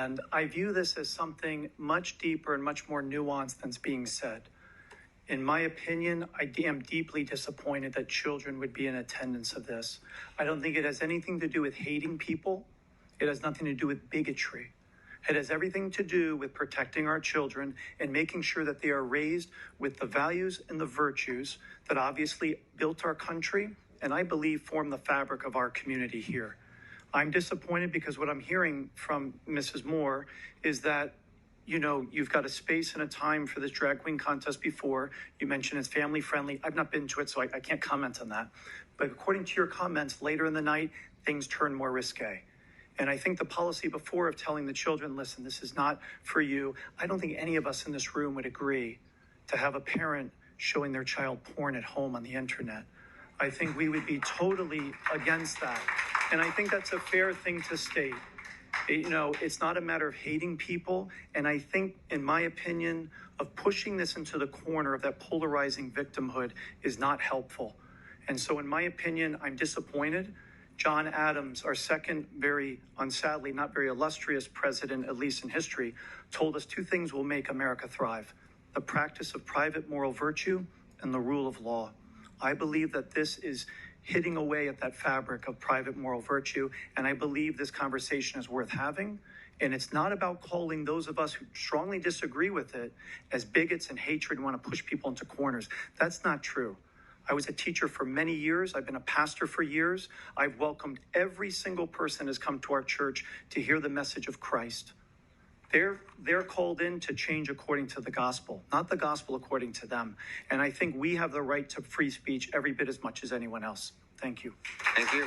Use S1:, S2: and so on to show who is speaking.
S1: And I view this as something much deeper and much more nuanced than's being said. In my opinion, I am deeply disappointed that children would be in attendance of this. I don't think it has anything to do with hating people. It has nothing to do with bigotry. It has everything to do with protecting our children and making sure that they are raised with the values and the virtues that obviously built our country and I believe form the fabric of our community here. I'm disappointed because what I'm hearing from Mrs. Moore is that, you know, you've got a space and a time for this drag queen contest before. You mentioned it's family friendly. I've not been to it, so I can't comment on that. But according to your comments, later in the night, things turn more risque. And I think the policy before of telling the children, listen, this is not for you. I don't think any of us in this room would agree to have a parent showing their child porn at home on the internet. I think we would be totally against that. And I think that's a fair thing to state. You know, it's not a matter of hating people. And I think, in my opinion, of pushing this into the corner of that polarizing victimhood is not helpful. And so in my opinion, I'm disappointed. John Adams, our second very, unsadly, not very illustrious president, at least in history, told us two things will make America thrive: the practice of private moral virtue and the rule of law. I believe that this is hitting away at that fabric of private moral virtue, and I believe this conversation is worth having. And it's not about calling those of us who strongly disagree with it as bigots and hatred and want to push people into corners. That's not true. I was a teacher for many years. I've been a pastor for years. I've welcomed every single person who's come to our church to hear the message of Christ. They're called in to change according to the gospel, not the gospel according to them. And I think we have the right to free speech every bit as much as anyone else. Thank you.
S2: Thank you.